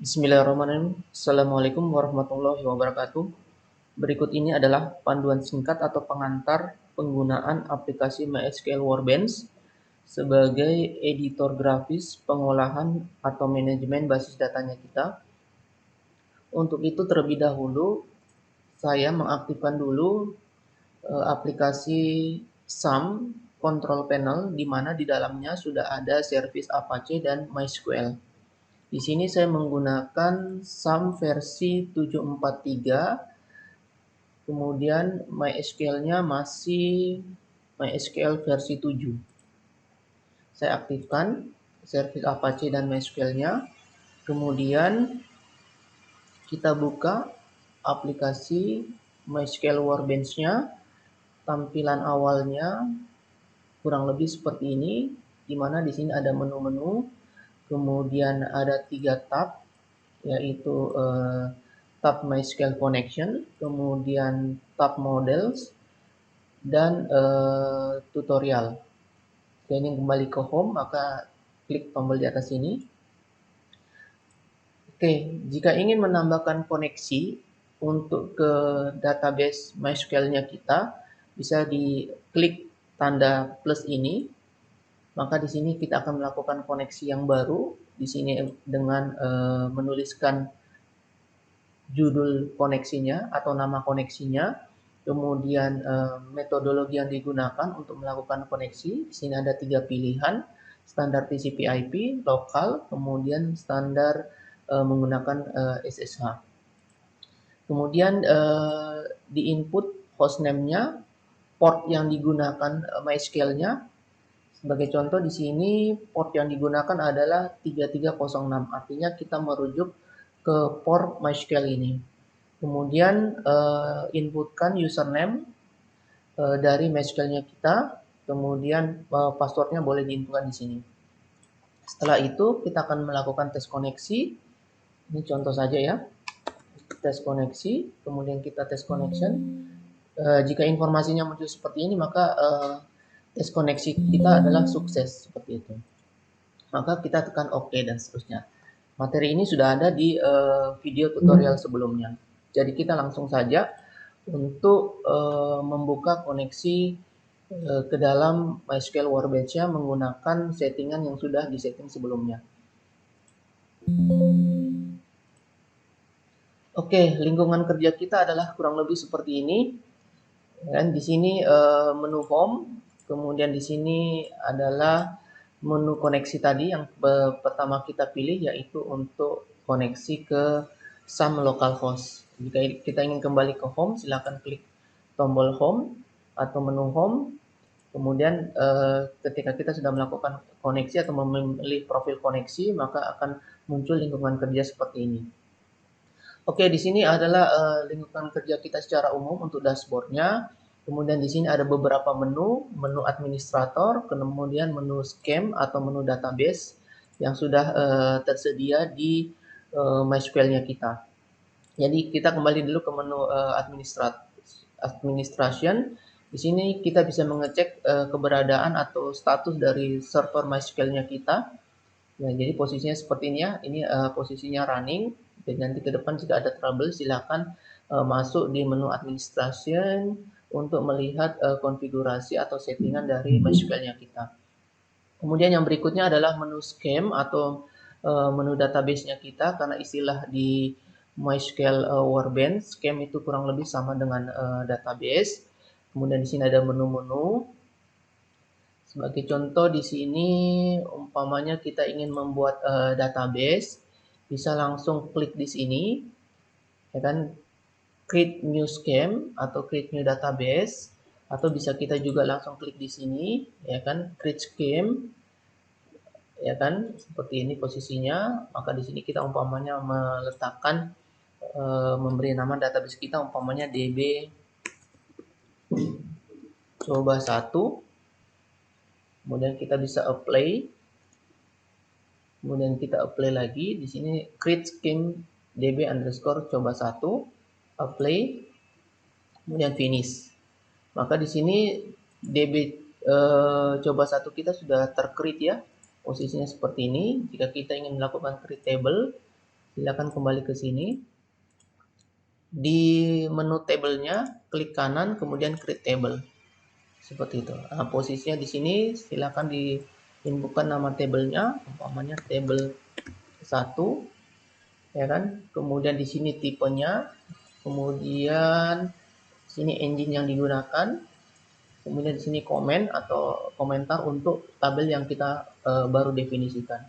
Bismillahirrahmanirrahim. Assalamualaikum warahmatullahi wabarakatuh. Berikut ini adalah panduan singkat atau pengantar penggunaan aplikasi MySQL Workbench sebagai editor grafis pengolahan atau manajemen basis datanya kita. Untuk itu terlebih dahulu saya mengaktifkan dulu aplikasi SAM Control Panel di mana di dalamnya sudah ada service Apache dan MySQL. Di sini saya menggunakan SAM versi 743, kemudian MySQL-nya masih MySQL versi 7. Saya aktifkan service Apache dan MySQL-nya, kemudian kita buka aplikasi MySQL Workbench-nya. Tampilan awalnya kurang lebih seperti ini, di mana di sini ada menu-menu, kemudian ada 3 tab, yaitu tab MySQL Connection, kemudian tab Models, dan tutorial. Saya ingin kembali ke Home, maka klik tombol di atas ini. Oke, jika ingin menambahkan koneksi untuk ke database MySQL-nya kita, bisa diklik tanda plus ini. Maka di sini kita akan melakukan koneksi yang baru. Di sini dengan menuliskan judul koneksinya atau nama koneksinya, kemudian metodologi yang digunakan untuk melakukan koneksi. Di sini ada 3 pilihan, standar TCP/IP, lokal, kemudian standar menggunakan SSH. Kemudian di input hostname-nya, port yang digunakan MySQL-nya. Sebagai contoh di sini port yang digunakan adalah 3306, artinya kita merujuk ke port MySQL ini. Kemudian inputkan username dari MySQL-nya kita, kemudian passwordnya boleh diinputkan di sini. Setelah itu kita akan melakukan tes koneksi. Ini contoh saja ya, tes koneksi, kemudian kita tes connection. Jika informasinya muncul seperti ini, maka tes koneksi kita adalah sukses, seperti itu. Maka kita tekan OK dan seterusnya. Materi ini sudah ada di video tutorial sebelumnya. Jadi kita langsung saja untuk membuka koneksi ke dalam MySQL Workbench-nya menggunakan settingan yang sudah disetting sebelumnya. Oke, lingkungan kerja kita adalah kurang lebih seperti ini. Dan di sini menu home, kemudian di sini adalah menu koneksi tadi yang pertama kita pilih, yaitu untuk koneksi ke SAM localhost. Jika kita ingin kembali ke home, silakan klik tombol home atau menu home. Kemudian ketika kita sudah melakukan koneksi atau memilih profil koneksi, maka akan muncul lingkungan kerja seperti ini. Oke, di sini adalah lingkungan kerja kita secara umum untuk dashboardnya. Kemudian di sini ada beberapa menu, menu administrator, kemudian menu scheme atau menu database yang sudah tersedia di MySQL-nya kita. Jadi kita kembali dulu ke menu administration. Di sini kita bisa mengecek keberadaan atau status dari server MySQL-nya kita. Nah, jadi posisinya seperti ini ya. Ini posisinya running. Dan nanti ke depan jika ada trouble silakan masuk di menu administration untuk melihat konfigurasi atau settingan dari MySQL-nya kita. Kemudian yang berikutnya adalah menu scheme atau menu database-nya kita, karena istilah di MySQL Workbench, scheme itu kurang lebih sama dengan database. Kemudian di sini ada menu-menu. Sebagai contoh di sini umpamanya kita ingin membuat database, bisa langsung klik di sini, ya kan, create new scheme atau create new database, atau bisa kita juga langsung klik di sini, ya kan, create scheme, ya kan, seperti ini posisinya. Maka di sini kita umpamanya meletakkan memberi nama database kita umpamanya DB coba 1. Kemudian kita bisa apply. Kemudian kita apply lagi. Di sini create scheme DB underscore coba 1. Apply. Kemudian finish. Maka di sini DB coba 1 kita sudah tercreate ya. Posisinya seperti ini. Jika kita ingin melakukan create table, silakan kembali ke sini. Di menu tabelnya, klik kanan, kemudian create table. Seperti itu. Nah, posisinya di sini silakan diinputkan nama tabelnya, umpamanya table 1, ya kan? Kemudian di sini tipenya, kemudian sini engine yang digunakan, kemudian di sini komen atau komentar untuk tabel yang kita baru definisikan.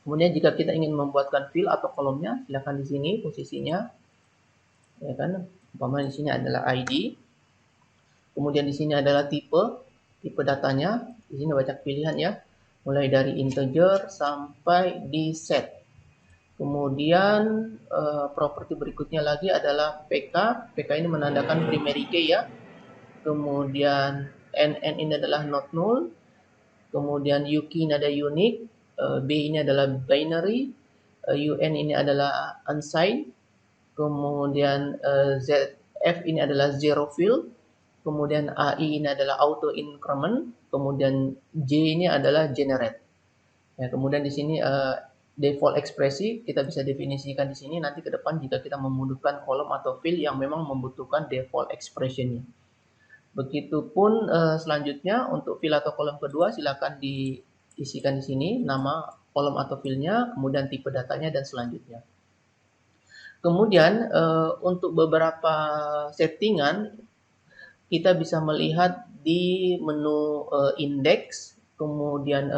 Kemudian jika kita ingin membuatkan field atau kolomnya, silakan di sini posisinya, ya kan? Umpamanya di sini adalah ID. Kemudian di sini adalah tipe datanya. Di sini banyak pilihan ya, mulai dari integer sampai di set. Kemudian properti berikutnya lagi adalah PK. PK ini menandakan primary key ya. Kemudian NN ini adalah not null. Kemudian UK ini ada unique. B ini adalah binary. UN ini adalah unsigned. Kemudian ZF ini adalah zero field. Kemudian AI ini adalah auto increment. Kemudian J ini adalah generate. Ya, kemudian di sini default ekspresi kita bisa definisikan di sini. Nanti ke depan jika kita membutuhkan kolom atau field yang memang membutuhkan default expressionnya. Begitupun selanjutnya untuk field atau kolom kedua silakan diisikan di sini nama kolom atau fieldnya, kemudian tipe datanya dan selanjutnya. Kemudian untuk beberapa settingan kita bisa melihat di menu index, kemudian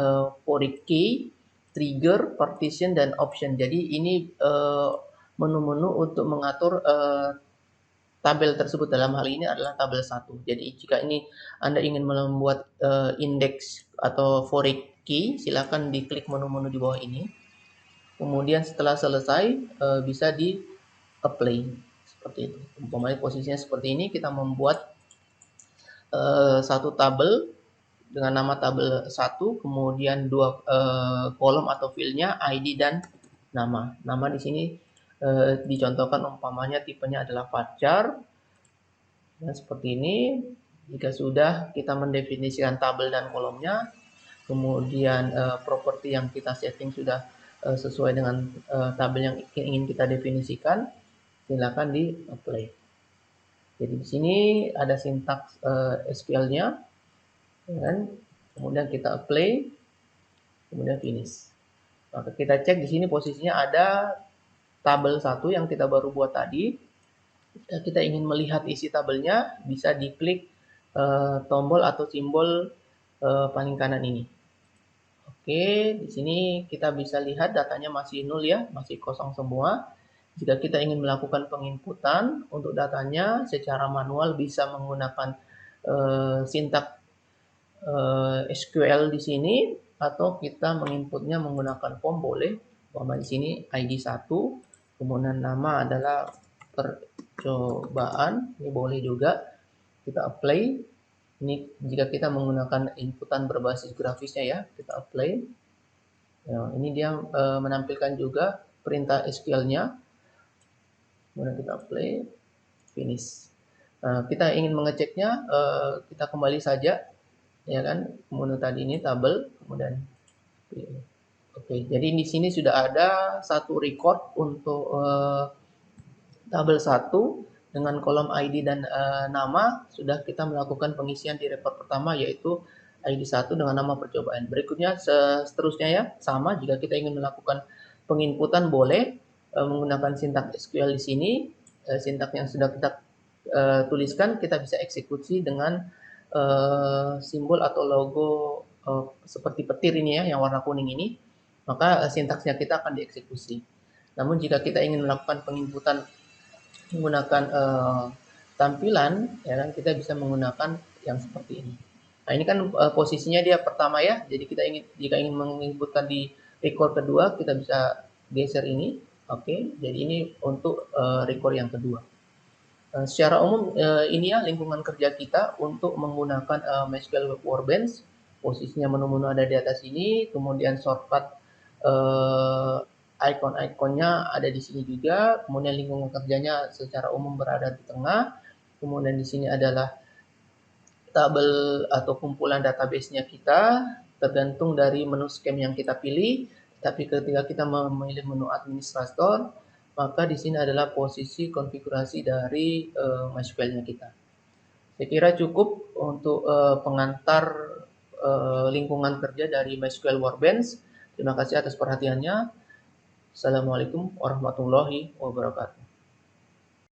foreign key, trigger, partition, dan option. Jadi ini menu-menu untuk mengatur tabel tersebut. Dalam hal ini adalah tabel 1. Jadi jika ini Anda ingin membuat index atau foreign key, silakan diklik menu-menu di bawah ini. Kemudian setelah selesai bisa di apply seperti itu. Umpamanya posisinya seperti ini, kita membuat satu tabel dengan nama tabel 1, kemudian dua kolom atau fieldnya ID dan nama. Nama di sini dicontohkan umpamanya tipenya adalah varchar. Nah, seperti ini. Jika sudah kita mendefinisikan tabel dan kolomnya, kemudian properti yang kita setting sudah sesuai dengan tabel yang ingin kita definisikan, silakan di apply. Jadi di sini ada sintaks SQL-nya, kan? Kemudian kita apply, kemudian finish. Maka kita cek di sini posisinya ada tabel 1 yang kita baru buat tadi. Jika kita ingin melihat isi tabelnya, bisa diklik tombol atau simbol paling kanan ini. Oke, di sini kita bisa lihat datanya masih nol ya, masih kosong semua. Jika kita ingin melakukan penginputan untuk datanya secara manual bisa menggunakan sintaks SQL di sini, atau kita menginputnya menggunakan form boleh. Umpama di sini ID 1, kemudian nama adalah percobaan, ini boleh juga. Kita apply. Ini jika kita menggunakan inputan berbasis grafisnya ya, kita apply. Ya, ini dia menampilkan juga perintah SQL-nya. Kemudian kita apply, finish. Nah, kita ingin mengeceknya, kita kembali saja, ya kan, menu tadi ini tabel, kemudian oke. Jadi di sini sudah ada satu record untuk tabel 1 dengan kolom ID dan nama. Sudah kita melakukan pengisian di record pertama, yaitu ID 1 dengan nama percobaan. Berikutnya seterusnya ya, sama jika kita ingin melakukan penginputan boleh menggunakan sintaks SQL di sini. Sintaks yang sudah kita tuliskan kita bisa eksekusi dengan simbol atau logo seperti petir ini ya, yang warna kuning ini. Maka sintaksnya kita akan dieksekusi. Namun jika kita ingin melakukan penginputan menggunakan tampilan, ya kan, kita bisa menggunakan yang seperti ini. Nah, ini kan posisinya dia pertama ya. Jadi kita jika ingin menginputkan di record kedua, kita bisa geser ini. Oke, jadi ini untuk record yang kedua. Secara umum ini ya lingkungan kerja kita untuk menggunakan MySQL Web Workbench. Posisinya menu-menu ada di atas ini, kemudian shortcut icon-iconnya ada di sini juga, kemudian lingkungan kerjanya secara umum berada di tengah, kemudian di sini adalah tabel atau kumpulan database-nya kita, tergantung dari menu scheme yang kita pilih. Tapi ketika kita memilih menu administrator, maka di sini adalah posisi konfigurasi dari MySQL-nya kita. Saya kira cukup untuk pengantar lingkungan kerja dari MySQL Workbench. Terima kasih atas perhatiannya. Assalamualaikum warahmatullahi wabarakatuh.